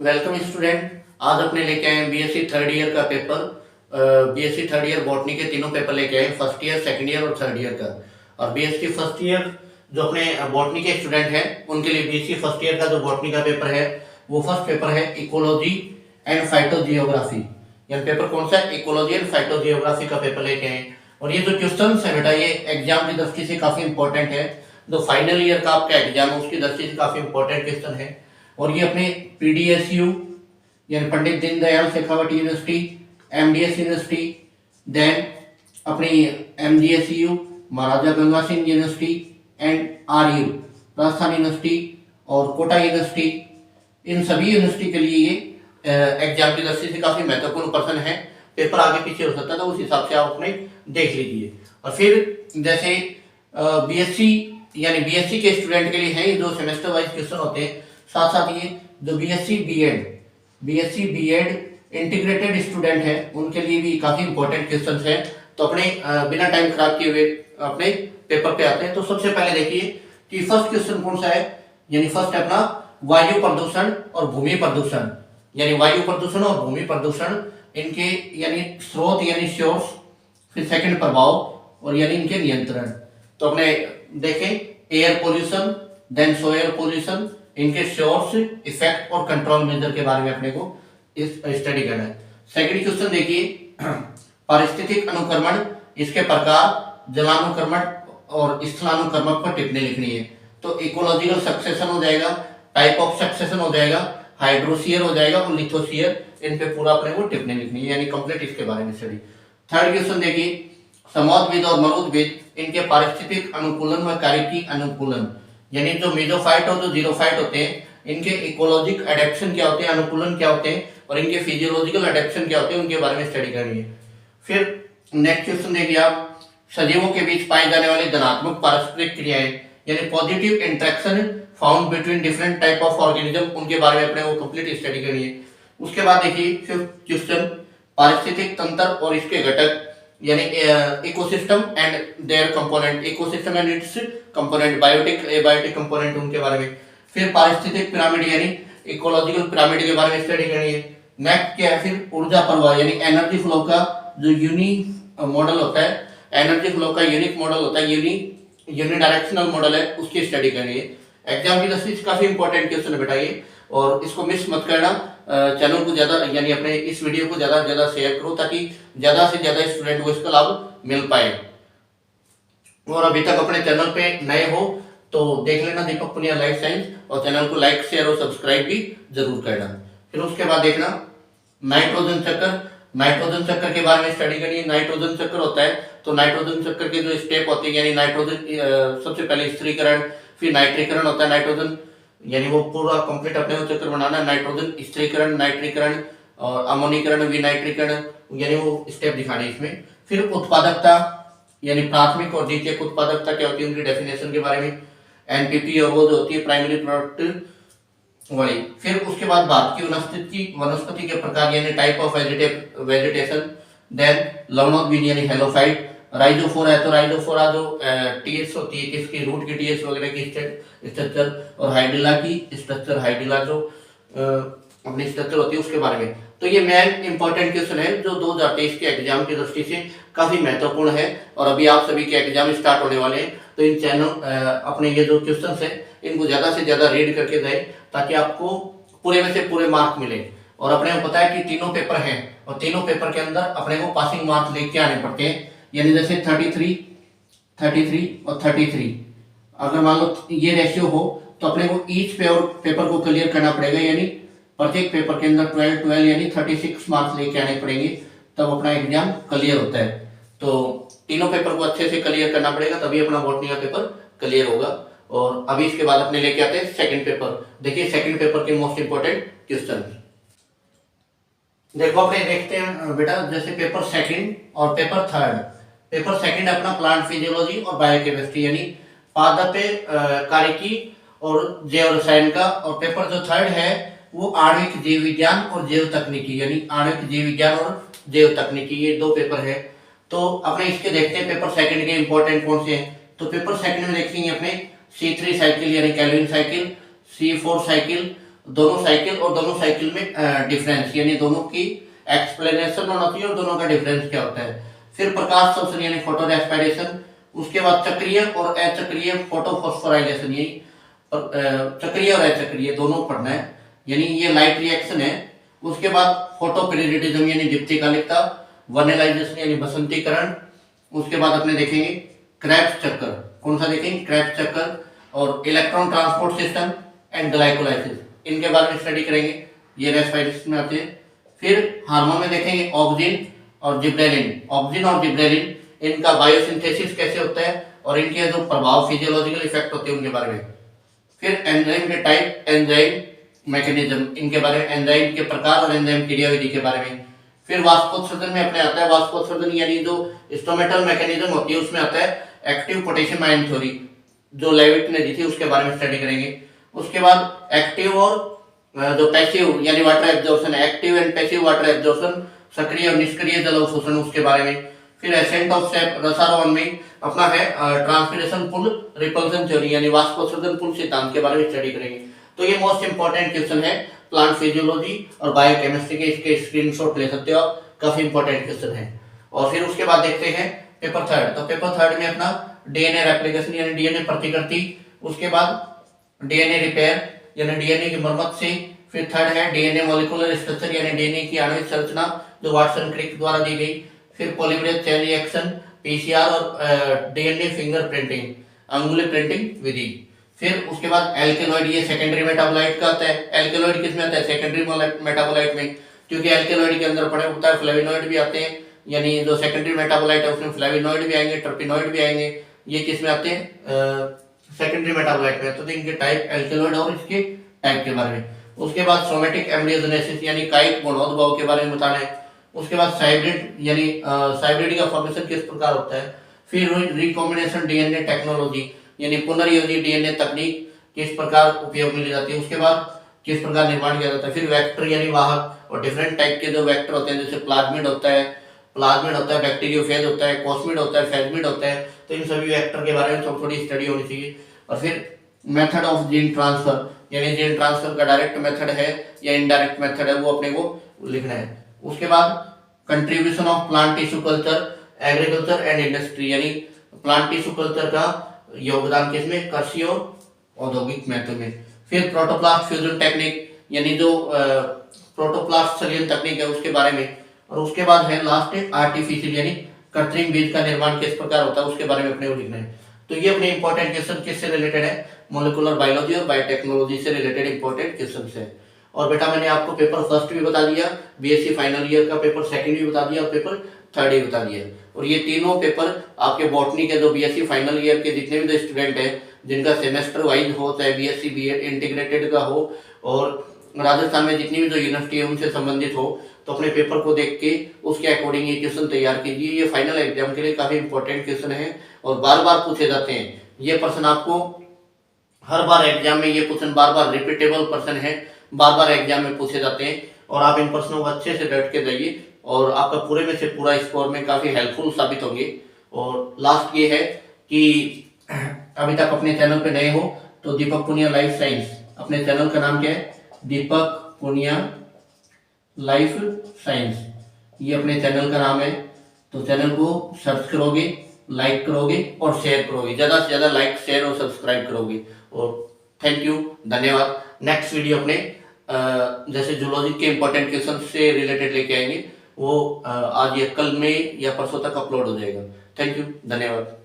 Welcome student. आज अपने लेके आए बीएससी थर्ड ईयर का paper. BSc third year botany के तीनों पेपर लेके आए, फर्स्ट ईयर, सेकंड ईयर और थर्ड ईयर का। और बीएससी फर्स्ट ईयर जो अपने बॉटनी के स्टूडेंट हैं उनके लिए बीएससी फर्स्ट ईयर का जो बॉटनी का पेपर है वो फर्स्ट पेपर है इकोलॉजी एंड फाइटोजियोग्राफी। यानी पेपर कौन सा है? इकोलॉजी एंड फाइटोजियोग्राफी का पेपर लेके आए। और ये जो क्वेश्चन है बेटा, ये एग्जाम की दृष्टि से काफी इंपॉर्टेंट है। जो फाइनल ईयर का आपका एग्जाम है उसकी दृष्टि से काफी इंपॉर्टेंट क्वेश्चन है। और ये अपने पीडीएसयू यानी Pandit Deendayal Shekhawat university, MDS university, then अपनी MGSU Maharaja Ganga Singh university and RU Rajasthan university और कोटा यूनिवर्सिटी, इन सभी यूनिवर्सिटी के लिए ये एग्जाम की दृष्टि से काफी महत्वपूर्ण प्रश्न है। पेपर आगे पीछे हो सकता है तो उस हिसाब से आप अपने देख लीजिए। और फिर जैसे बीएससी यानी बीएससी के स्टूडेंट के लिए है ये जो सेमेस्टर वाइज क्वेश्चन होते हैं, साथ साथ ये जो बीएससी बीएड इंटीग्रेटेड स्टूडेंट है उनके लिए भी काफी इंपॉर्टेंट क्वेश्चंस है। तो अपने बिना टाइम खराब किए हुए अपने पेपर पे आते हैं। तो सबसे पहले देखिए कि फर्स्ट क्वेश्चन कौन सा है। यानी फर्स्ट है अपना वायु प्रदूषण और भूमि प्रदूषण। यानी वायु प्रदूषण और भूमि प्रदूषण इनके यानी स्रोत यानी सोर्स, फिर सेकंड प्रभाव और यानी इनके नियंत्रण। तो अपने देखें air pollution, then soil pollution, इनके सोर्स, इफेक्ट और कंट्रोल मेजर के बारे में अपने को इस स्टडी करना है। सेकंड क्वेश्चन देखिए पारिस्थितिक अनुक्रमण, इसके प्रकार, जलानुक्रमण और स्थलानुक्रमण पर टिप्पणी लिखनी है। तो इकोलॉजिकल सक्सेशन हो जाएगा, टाइप ऑफ सक्सेशन हो जाएगा, हाइड्रोशियर हो जाएगा और लिथोशियर, इन पे पूरा अपने को टिप्पणी लिखनी है यानी कंप्लीट इसके बारे में स्टडी। थर्ड क्वेश्चन देखिए समोद्भिद और मरुद्भिद, इनके पारिस्थितिक अनुकूलन व कार्यकी अनुकूलन। यानी जो मेसोफाइट और जो जीरोफाइट होते हैं इनके इकोलॉजिक एडेप्शन क्या होते हैं, अनुकूलन क्या होते हैं और इनके फिजियोलॉजिकल एडेप्शन क्या होते हैं उनके बारे में स्टडी करनी है। फिर नेक्स्ट क्वेश्चन देखिए आप सजीवों के बीच पाए जाने वाली धनात्मक पारस्परिक क्रियाएं यानी positive interaction found between different type of organism, उनके बारे में अपने वो कंप्लीट स्टडी करनी है। उसके बाद देखिए फिफ्थ क्वेश्चन पारिस्थितिक तंत्र और इसके घटक यानी ecosystem and their component, ecosystem and its component, biotic abiotic component, उनके बारे में। फिर पारिस्थितिक पिरामिड यानी इकोलॉजिकल पिरामिड के बारे में स्टडी करनी है। नेक्स्ट क्या है फिर ऊर्जा प्रवाह यानी एनर्जी फ्लो का जो यूनिक मॉडल होता है, एनर्जी फ्लो का यूनिक मॉडल होता है, यूनिडायरेक्शनल मॉडल है, उसकी स्टडी करनी है। एग्जाम की दृष्टि से काफी इंपॉर्टेंट क्वेश्चन है बेटा ये, और इसको मिस मत करना। चैनल को ज्यादा यानी अपने इस वीडियो को ज्यादा से ज्यादा शेयर करो ताकि ज्यादा से ज्यादा स्टूडेंट को इसका लाभ मिल पाए। और अभी तक अपने चैनल पे नए हो तो देख लेना दीपक पुनिया लाइफ साइंस, और चैनल को लाइक शेयर और सब्सक्राइब भी जरूर करना। फिर उसके बाद देखना नाइट्रोजन चक्कर, नाइट्रोजन चक्कर के बारे में स्टडी करनी है। नाइट्रोजन चक्कर होता है तो नाइट्रोजन चक्कर के जो स्टेप होते हैं यानी नाइट्रोजन सबसे पहले स्त्रीकरण, फिर नाइट्रीकरण होता है। नाइट्रोजन यानी वो पूरा कंप्लीट अपने को चक्कर बनाना है, नाइट्रोजन स्त्रीकरण, नाइट्रीकरण और अमोनीकरण, विनाइट्रीकरण, यानी वो स्टेप दिखाने इसमें। फिर उत्पादकता यानी प्राथमिक और द्वितीयक उत्पादकता क्या होती है उनकी डेफिनेशन के बारे में। एनपीपी और वो जो होती है प्राइमरी प्रोडक्ट वाली। फिर उसके बाद भारत की वनस्पति के प्रकार यानी टाइप ऑफ वेजिटेशन। देन लवणोद्भिद यानी हेलोफाइट। राइजोफोरा है तो राइजोफोरा जो टीएस होती है किसकी, रूट की टीएस वगैरह की स्ट्रक्चर, और हाइडिला की स्ट्रक्चर, हाइडिला जो अपनी स्ट्रक्चर होती है उसके बारे में। तो ये मेन इंपॉर्टेंट क्वेश्चन है जो 2023 के एग्जाम की दृष्टि से काफी महत्वपूर्ण है। और अभी आप सभी के एग्जाम स्टार्ट होने वाले हैं तो इन चैनल अपने ये जो क्वेश्चन है इनको ज्यादा से ज्यादा रीड करके जाए ताकि आपको पूरे में से पूरे मार्क मिले। और अपने को पता है कि तीनों पेपर हैं और तीनों पेपर के अंदर अपने को पासिंग मार्क्स लेके आने पड़ते हैं। यानी जैसे 33, 33 और 33 अगर मान लो ये रेशियो हो तो अपने को ईच पेपर को क्लियर करना पड़ेगा। यानी प्रत्येक पेपर के अंदर 12 12 यानी 36 मार्क्स लेके आने पड़ेंगे तब अपना एग्जाम क्लियर होता है। तो तीनों पेपर को अच्छे से क्लियर करना पड़ेगा तभी अपना बॉटनी का पेपर क्लियर होगा। और अभी इसके बाद अपने लेके आते हैं सेकंड पेपर। देखिए सेकंड पेपर के मोस्ट इंपोर्टेंट क्वेश्चन देखो अपने देखते हैं बेटा। जैसे पेपर सेकंड और पेपर थर्ड। पेपर सेकंड अपना प्लांट फिजियोलॉजी और बायोकेमिस्ट्री यानी पादपे कार्यकी और जैव रसायन का। और पेपर जो थर्ड है वो आणविक जीव विज्ञान और जैव तकनीकी यानी आणविक जीव विज्ञान और जैव तकनीकी, ये दो पेपर है। तो अपने इसके देखते हैं पेपर सेकंड के इंपॉर्टेंट कौन से हैं। तो पेपर सेकंड में देखेंगे अपने C3 साइकिल यानी कैल्विन साइकिल, C4 साइकिल, दोनों साइकिल और दोनों साइकिल में डिफरेंस, यानी दोनों की एक्सप्लेनेशन होना चाहिए और दोनों का डिफरेंस क्या होता है। फिर प्रकाश संश्लेषण यानी फोटो रेस्पिरेशन, उसके बाद चक्रीय और अचक्रीय फोटोफॉस्फोराइलेशन, यही चक्रीय और अचक्रीय दोनों पढ़ना है, यानी ये लाइट रिएक्शन है। उसके बाद फोटोपेरिडिज्म यानी दीप्तिकालिकता, वनेलाइजेशन यानी बसंतीकरण। उसके बाद अपने देखेंगे क्रेब्स चक्कर, कौन सा देखेंगे, क्रेब्स चक्कर, और electron transport system and glycolysis, इनके बारे में स्टडी करेंगे, ये रेस्पिरेशन में आते हैं। फिर हार्मोन में देखेंगे ऑक्सिन और जिब्रेलिन, ऑक्सिन और जिब्रेलिन, इनका बायोसिंथेसिस कैसे होता है और इनके जो प्रभाव फिजियोलॉजिकल इफेक्ट होते हैं उनके बारे में। फिर एंजाइम के टाइप, एंजाइम मैकेनिज्म, इनके बारे में, एंजाइम के प्रकार और एंजाइम क्रियाविधि के बारे में। फिर वाष्पोत्सर्जन में अपने आता है, वाष्पोत्सर्जन यानी जो स्टोमेटल मैकेनिज्म होती है उसमें आता है एक्टिव पोटेशियम आयन थ्योरी, जो लेविट ने दी थी, उसके बारे में स्टडी करेंगे। उसके बाद एक्टिव और जो पैसिव यानी water absorption, active and passive water absorption, सक्रिय और निष्क्रिय जल अवशोषण, उसके बारे में। फिर एसेंट ऑफ सेप, रसारोहण में अपना है ट्रांसपिरेशन पुल रिपल्सन थ्योरी यानी वाष्पोत्सर्जन पुल सिद्धांत के बारे में स्टडी करेंगे। तो ये मोस्ट इंपॉर्टेंट क्वेश्चन है प्लांट फिजियोलॉजी और बायोकेमिस्ट्री के, इसके स्क्रीनशॉट ले सकते हो आप, काफी इंपॉर्टेंट क्वेश्चन है। और फिर उसके बाद देखते हैं पेपर थर्ड। तो पेपर थर्ड में अपना डीएनए रेप्लिकेशन यानी डीएनए प्रतिकृति, उसके बाद डीएनए रिपेयर यानी डीएनए की मरम्मत से। फिर थर्ड है डीएनए मॉलिक्यूलर स्ट्रक्चर यानी डीएनए की आणविक संरचना, जो वाटसन क्रिक द्वारा दी गई। फिर पॉलीमरेज चेन रिएक्शन, पीसीआर और डीएनए फिंगर प्रिंटिंग, अंगुली प्रिंटिंग विधि। फिर उसके बाद एल्केलॉइड, ये सेकेंडरी मेटाबोलाइट का आता है। एल्केलॉइड किसमें आता है, सेकेंडरी मेटाबोलाइट में, क्योंकि एल्केलॉइड के अंदर पड़े होता है फ्लेविनॉइड भी आते हैं, यानी जो सेकेंडरी मेटाबोलाइट है उसमें फ्लेविनॉइड भी आएंगे, टर्पिनॉइड भी आएंगे, ये किसमें आते हैं, सेकेंडरी मेटाबोलाइट में। तो इनके टाइप एल्केलॉइड और इसके टाइप के बारे में। उसके बाद सोमेटिक एम्ब्रियोजेनेसिस यानी कायिक गुणोद्भव के बारे में बताना है। उसके बाद साइब्रिड यानी साइब्रिड का फॉर्मेशन किस प्रकार होता है। फिर रिकॉम्बिनेशन डीएनए टेक्नोलॉजी यानी पुनर्योजी डीएनए तकनीक किस प्रकार उपयोग में ली जाती है। उसके बाद किस प्रकार निर्माण किया जाता है। फिर वेक्टर यानी वाहक, और डिफरेंट टाइप के जो वेक्टर होते हैं, जैसे प्लाज्मिड होता है, बैक्टीरियोफेज होता है, कोस्मिड होता है, फेजमिड होता है। तो इन सभी वेक्टर के बारे में थोड़ी स्टडी होनी चाहिए। और फिर मेथड ऑफ जीन ट्रांसफर यानी जीन ट्रांसफर का डायरेक्ट मेथड है या इनडायरेक्ट मेथड है, वो अपने को लिखना है। उसके बाद contribution of plant tissue culture, agriculture and industry यानी प्लांट टिश्यू कल्चर का योगदान किसमें, कृषि और औद्योगिक महत्व में। फिर प्रोटोप्लास्ट फ्यूजन टेक्निक यानी जो प्रोटोप्लास्ट संलयन तकनीक है उसके बारे में। और उसके बाद है लास्ट आर्टिफिशियल यानी कृत्रिम बीज का निर्माण किस प्रकार होता है, उसके बारे में अपने को लिखना है। तो ये अपने इंपॉर्टेंट क्वेश्चन किससे रिलेटेड है, मोलिकुलर बायोलॉजी और बायोटेक्नोलॉजी से रिलेटेड इंपॉर्टेंट क्वेश्चन है। और बेटा मैंने आपको पेपर फर्स्ट भी बता दिया, बीएससी फाइनल ईयर का पेपर सेकंड भी बता दिया और पेपर थर्ड भी बता दिया। और ये तीनों पेपर आपके बॉटनी के जो बीएससी फाइनल ईयर के जितने भी जो स्टूडेंट हैं जिनका सेमेस्टर वाइज हो, चाहे बीएससी बीएड इंटीग्रेटेड का हो और राजस्थान में जितनी भी जो यूनिवर्सिटी है उनसे संबंधित हो, तो अपने पेपर को देख के उसके अकॉर्डिंग ये क्वेश्चन तैयार कीजिए। ये फाइनल एग्जाम के लिए काफी इंपॉर्टेंट क्वेश्चन है और बार बार पूछे जाते हैं। ये प्रश्न आपको हर बार एग्जाम में, ये क्वेश्चन बार बार रिपीटेबल प्रश्न है, बार बार एग्जाम में पूछे जाते हैं और आप इन प्रश्नों को अच्छे से बैठ के जाइए और आपका पूरे में से पूरा स्कोर में काफी हेल्पफुल साबित होंगे। और लास्ट ये है कि अभी तक अपने चैनल पे नए हो तो दीपक पुनिया लाइफ साइंस, अपने चैनल का नाम क्या है, दीपक पुनिया लाइफ साइंस, ये अपने चैनल का नाम है। तो चैनल को सर्च करोगे, लाइक करोगे और शेयर करोगे, ज्यादा से ज्यादा लाइक शेयर और सब्सक्राइब करोगे। और थैंक यू, धन्यवाद। नेक्स्ट वीडियो अपने जैसे जूलॉजी के इंपॉर्टेंट क्वेश्चन से रिलेटेड लेके आएंगे, वो आज या कल में या परसों तक अपलोड हो जाएगा। थैंक यू, धन्यवाद।